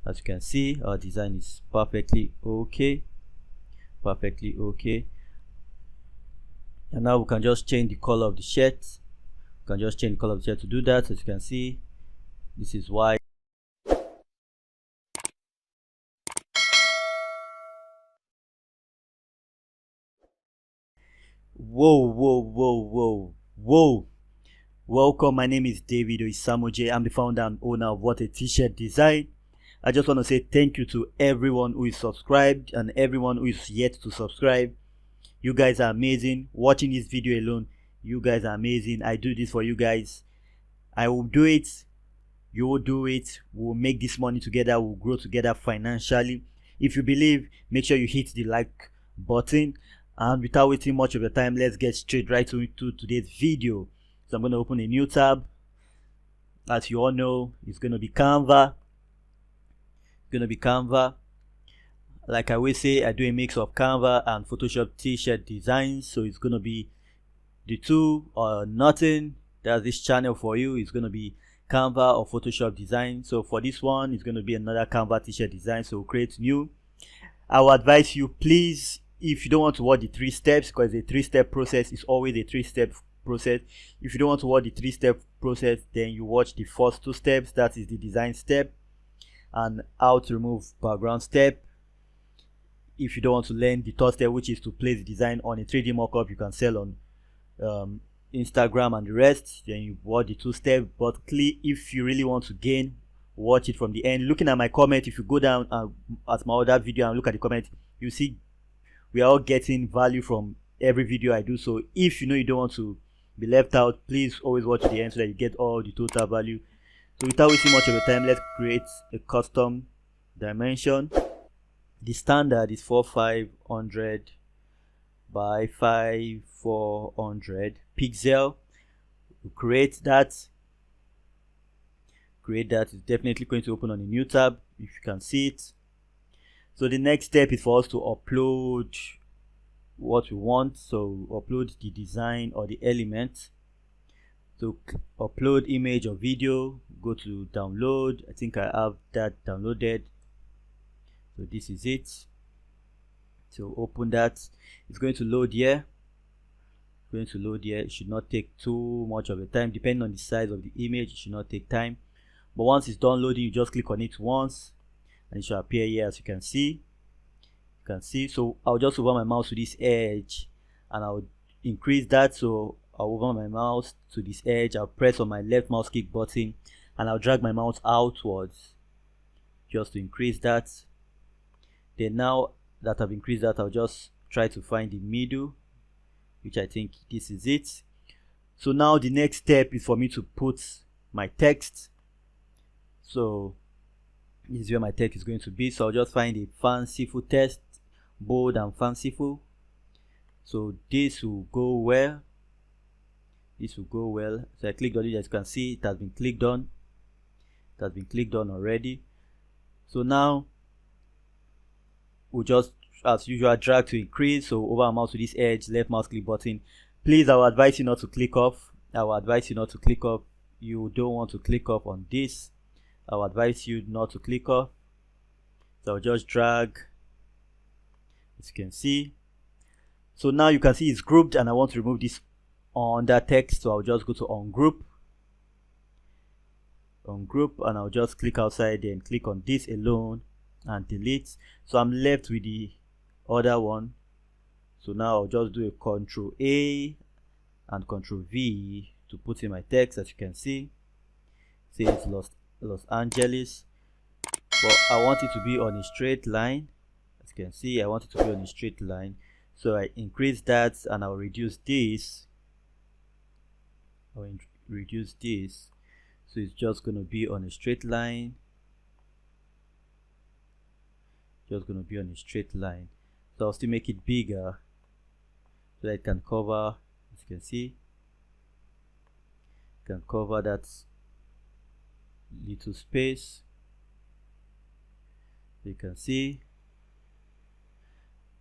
As you can see, our design is perfectly okay. And now we can just change the color of the shirt. We can just change the color of the shirt. To do that, as you can see, this is white. Whoa. Welcome, my name is David Oisamoje. I'm the founder and owner of What a T-Shirt Design. I just want to say thank you to everyone who is subscribed and everyone who is yet to subscribe. You guys are amazing. Watching this video alone, you guys are amazing. I do this for you guys. I will do it. You will do it. We'll make this money together. We'll grow together financially. If you believe, make sure you hit the like button. And without wasting much of your time, let's get straight right into today's video. So I'm going to open a new tab. As you all know, it's going to be Canva. Like I always say, I do a mix of Canva and Photoshop T-shirt designs. So it's going to be the two or nothing. That's this channel for you. It's going to be Canva or Photoshop design. So for this one, it's going to be another Canva T-shirt design. So create new. I will advise you, please, if you don't want to watch the 3 steps, because a 3-step process is always a 3-step process. If you don't want to watch the 3-step process, then you watch the first 2 steps. That is the design step and how to remove background step. If you don't want to learn the 3rd step, which is to place the design on a 3D mockup you can sell on Instagram and the rest, then you watch the 2 steps. But if you really want to gain, watch it from the end. Looking at my comment, if you go down at my other video and look at the comment, you see we are all getting value from every video I do. So if you know you don't want to be left out, please always watch to the end so that you get all the total value. So without wasting much of your time, let's create a custom dimension. The standard is 4500 by 5400 pixel. We'll create that. It's definitely going to open on a new tab if you can see it. So the next step is for us to upload what we want. So upload the design or the element. So upload image or video, go to download. I think I have that downloaded. So this is it. So open that. It's going to load here. It should not take too much of your time. Depending on the size of the image, it should not take time. But once it's done loading, you just click on it once and it should appear here. As you can see, so I'll just hover my mouse to this edge and I'll increase that. So I'll hover my mouse to this edge, I'll press on my left mouse click button and I'll drag my mouse outwards just to increase that. Then now that I've increased that, I'll just try to find the middle, which I think this is it. So now the next step is for me to put my text. So this is where my text is going to be. So I'll just find a fanciful text, bold and fanciful. So this will go well. So I clicked on it. As you can see, it has been clicked on. Already. So now we'll just, as usual, drag to increase. So over our mouse to this edge, left mouse click button. Please, I will advise you not to click off. You don't want to click off on this. I will advise you not to click off. So I'll just drag, as you can see. So now you can see it's grouped and I want to remove this on that text. So I'll just go to ungroup and I'll just click outside and click on this alone and delete. So I'm left with the other one. So now I'll just do a Ctrl A and Ctrl V to put in my text. As you can see, it says Los Angeles, but I want it to be on a straight line. As you can see, I want it to be on a straight line. So I increase that and I'll reduce this. So it's just going to be on a straight line. So I'll still make it bigger so that it can cover, as you can see, can cover that little space. You can see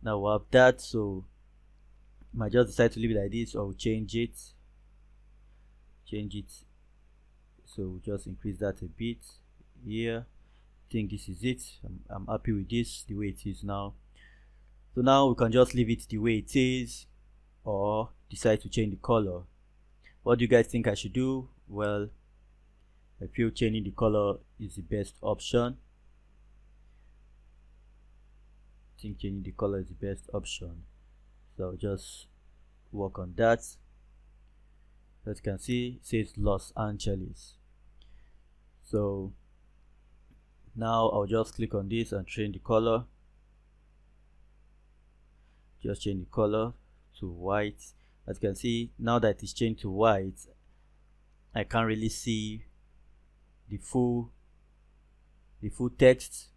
now we have that. So I might just decide to leave it like this or change it. So just increase that a bit here. think this is it. I'm happy with this the way it is now. So now we can just leave it the way it is, or decide to change the color. What do you guys think I should do? Well, I feel changing the color is the best option. I think changing the color is the best option. So I'll just work on that. As you can see, it says Los Angeles. So now I'll just click on this and change the color. Just change the color to white. As you can see, now that it's changed to white, I can't really see the full text.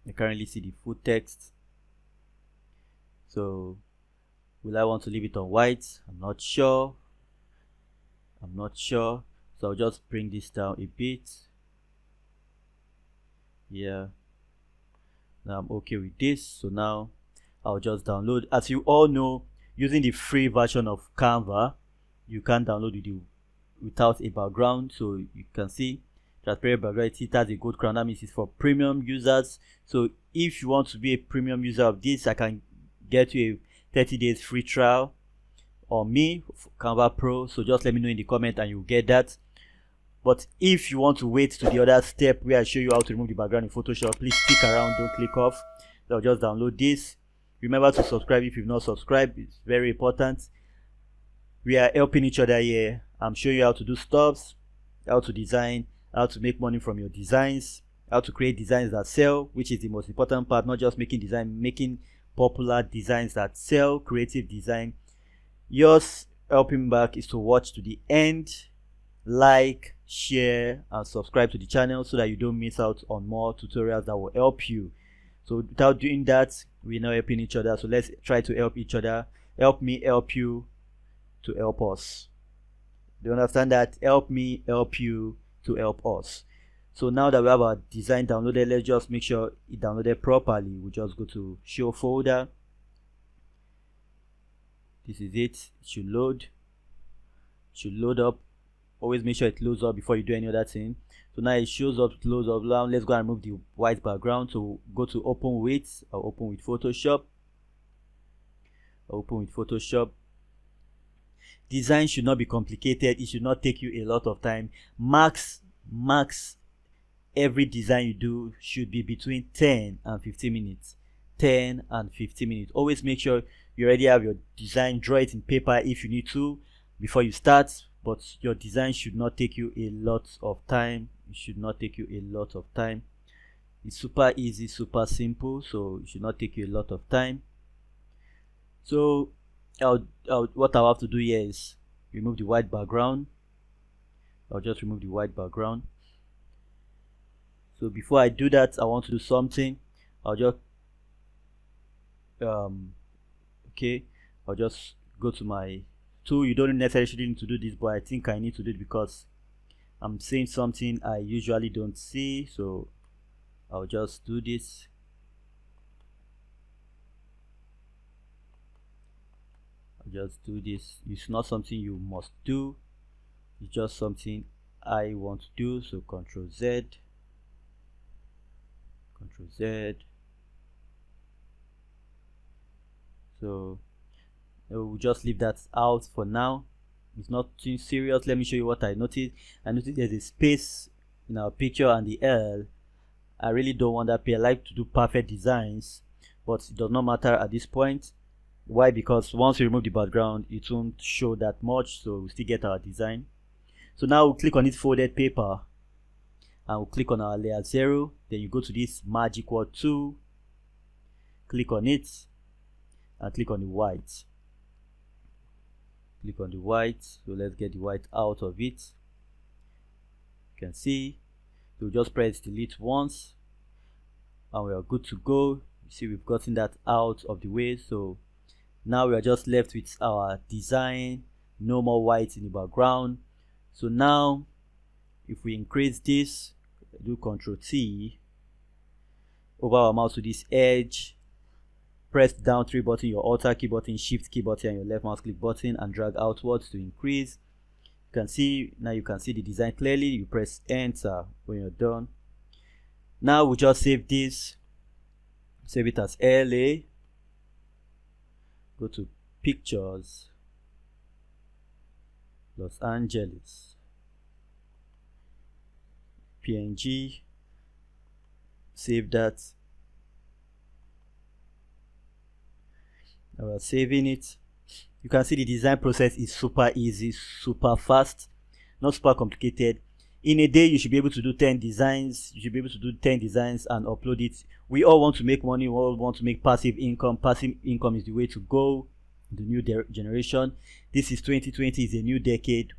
I can't really see the full text. So will I want to leave it on white? I'm not sure. So I'll just bring this down a bit. Yeah, now I'm okay with this. So now I'll just download. As you all know, using the free version of Canva, you can download it without a background. So you can see transparent background, it has a gold crown. That means it's for premium users. So if you want to be a premium user of this, I can get you a 30 days free trial on me, Canva Pro. So just let me know in the comment and you'll get that. But if you want to wait to the other step where I show you how to remove the background in Photoshop, please stick around, don't click off. So I'll just download this. Remember to subscribe if you've not subscribed, it's very important. We are helping each other here. I'm showing you how to do stuffs, how to design, how to make money from your designs, how to create designs that sell, which is the most important part. Not just making design, making popular designs that sell, creative design. Yours helping back is to watch to the end, like, share and subscribe to the channel so that you don't miss out on more tutorials that will help you. So without doing that, we're now helping each other. So let's try to help each other. Help me help you to help us. Do you understand that? Help me help you to help us. So now that we have our design downloaded, let's just make sure it downloaded properly. We just go to show folder. This is it. It should load. It should load up. Always make sure it loads up before you do any other thing. So now it shows up, it loads up. Now let's go and remove the white background. So go to open with. I'll open with Photoshop. Open with Photoshop. Design should not be complicated. It should not take you a lot of time. Max every design you do should be between 10 and 15 minutes. 10 and 15 minutes. Always make sure you already have your design. Draw it in paper if you need to before you start. But your design should not take you a lot of time. It should not take you a lot of time. It's super easy, super simple, so it should not take you a lot of time. So what I'll have to do here is remove the white background. I'll just remove the white background. So before I do that, I want to do something. I'll just okay, I'll just go to my tool. You don't necessarily need to do this, but I think I need to do it because I'm seeing something I usually don't see. So I'll just do this. I'll just do this. It's not something you must do, it's just something I want to do. So Ctrl Z, Ctrl Z. So we'll just leave that out for now. It's not too serious. Let me show you what I noticed. I noticed there's a space in our picture and the L. I really don't want that. I like to do perfect designs, but it does not matter at this point. Why? Because once you remove the background, it won't show that much, so we'll still get our design. So now we'll click on this folded paper and we'll click on our layer 0. Then you go to this magic word tool, click on it and click on the white. Click on the white. So let's get the white out of it. You can see, so just press delete once and we are good to go. You see, we've gotten that out of the way. So now we are just left with our design, no more white in the background. So now if we increase this, do Ctrl T, over our mouse to this edge, press down 3 button, your Alt key button, Shift key button and your left mouse click button, and drag outwards to increase. You can see, now you can see the design clearly. You press enter when you're done. Now we just save this, save it as LA, go to pictures, Los Angeles, PNG, save that. Now we're saving it. You can see the design process is super easy, super fast, not super complicated. In a day you should be able to do 10 designs. You should be able to do 10 designs and upload it. We all want to make money, we all want to make passive income. Passive income is the way to go. The new generation, this is 2020, is a new decade.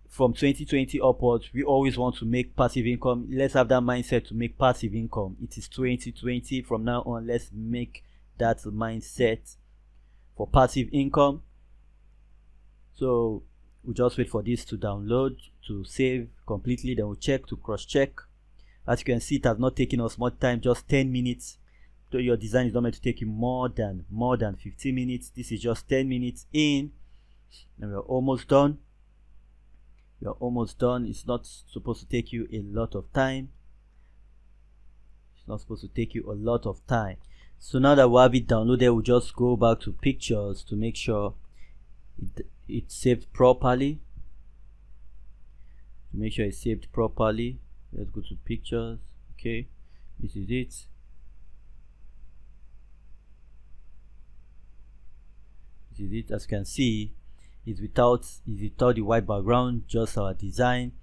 From 2020 upwards, we always want to make passive income. Let's have that mindset to make passive income. It is 2020. From now on, let's make that mindset for passive income. So we just wait for this to download, to save completely, then we'll check to cross check. As you can see, it has not taken us much time, just 10 minutes. So your design is not meant to take you more than 15 minutes. This is just 10 minutes in, and we're almost done. You're almost done. It's not supposed to take you a lot of time. It's not supposed to take you a lot of time. So now that we have it downloaded, we'll just go back to pictures to make sure it's saved properly. To make sure it's saved properly, let's go to pictures. Okay, this is it. This is it. As you can see, is without the white background, just our design.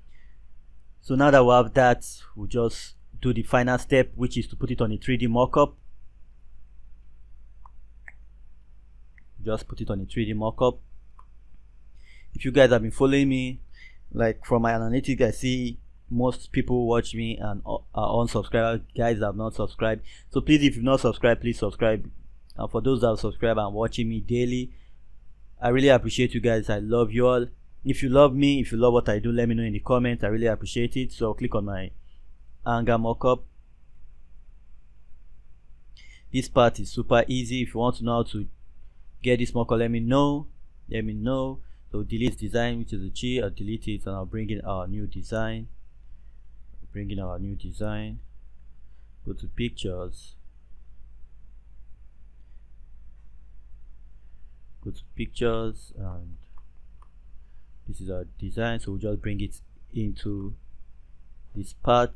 So now that we have that, we'll just do the final step, which is to put it on a 3D mockup. Just put it on a 3D mockup. If you guys have been following me, like from my analytics, I see most people watch me and are unsubscribed. Guys that have not subscribed, so please, if you've not subscribed, please subscribe. And for those that have subscribed and watching me daily, I really appreciate you guys. I love you all. If you love me, if you love what I do, let me know in the comments. I really appreciate it. So click on my anger mockup. This part is super easy. If you want to know how to get this mockup, let me know. So delete design, which is a G. I'll delete it and I'll bring in our new design. Go to pictures. Go to pictures, and this is our design. So we'll just bring it into this part.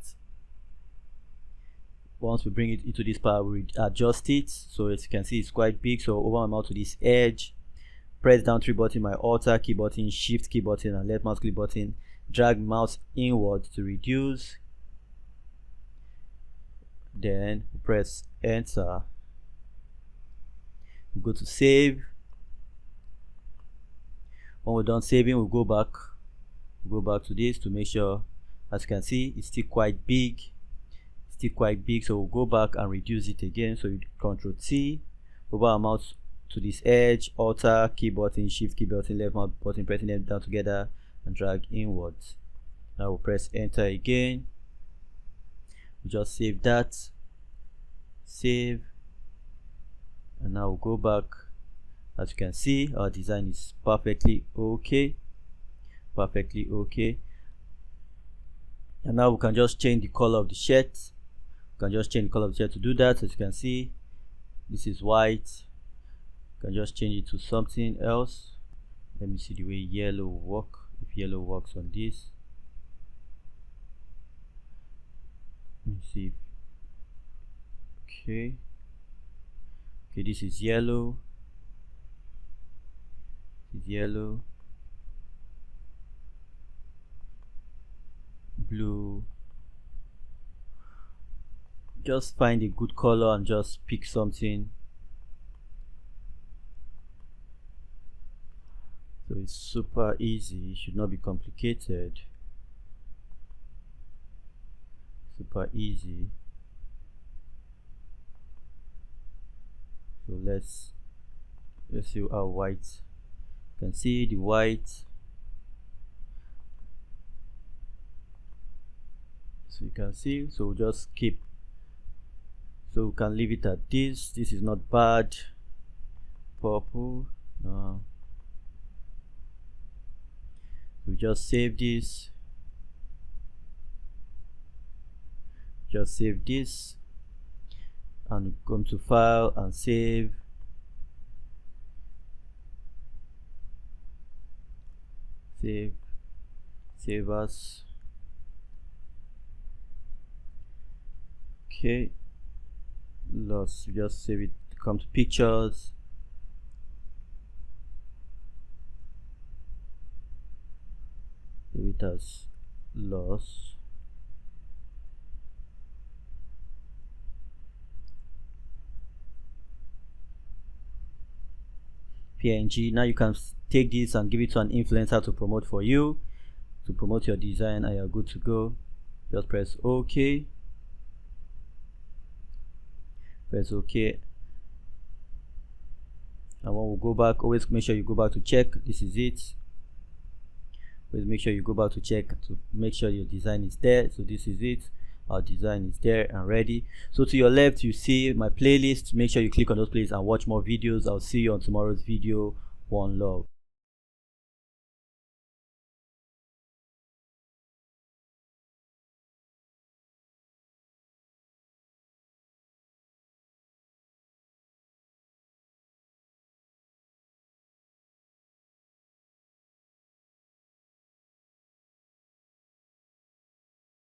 Once we bring it into this part, we adjust it. So as you can see, it's quite big. So over my mouse to this edge, press down 3 button, my Alt key button, Shift key button, and left mouse click button. Drag mouse inward to reduce. Then press Enter. We go to save. When we're done saving, we'll go back to this to make sure. As you can see, it's still quite big. So we'll go back and reduce it again. So you Control T, over our mouse to this edge, Alt key button, Shift key button, left mouse button, pressing them down together and drag inwards. Now we'll press Enter again. We just save that, save, and now we'll go back. As you can see, our design is perfectly okay. And now we can just change the color of the shirt. To do that, as you can see, this is white. You can just change it to something else. Let me see the way yellow will work, if yellow works on this. Let me see. Okay, this is yellow. Blue. Just find a good color and just pick something. So it's super easy, it should not be complicated. Super easy. So let's see our white. You can see the white. So you can see, so we'll just keep, so we can leave it at this. This is not bad. Purple, no. We just save this. just save this and come to file and save. Save as. Okay, let's just save it. Come to pictures, save it as loss. PNG. Now you can take this and give it to an influencer to promote for you, to promote your design, and you're good to go. Just press OK. Press OK. And when we go back, always make sure you go back to check. This is it. Always make sure you go back to check to make sure your design is there. So this is it. Our design is there and ready. So to your left you see my playlist. Make sure you click on those playlists and watch more videos. I'll see you on tomorrow's video. One love.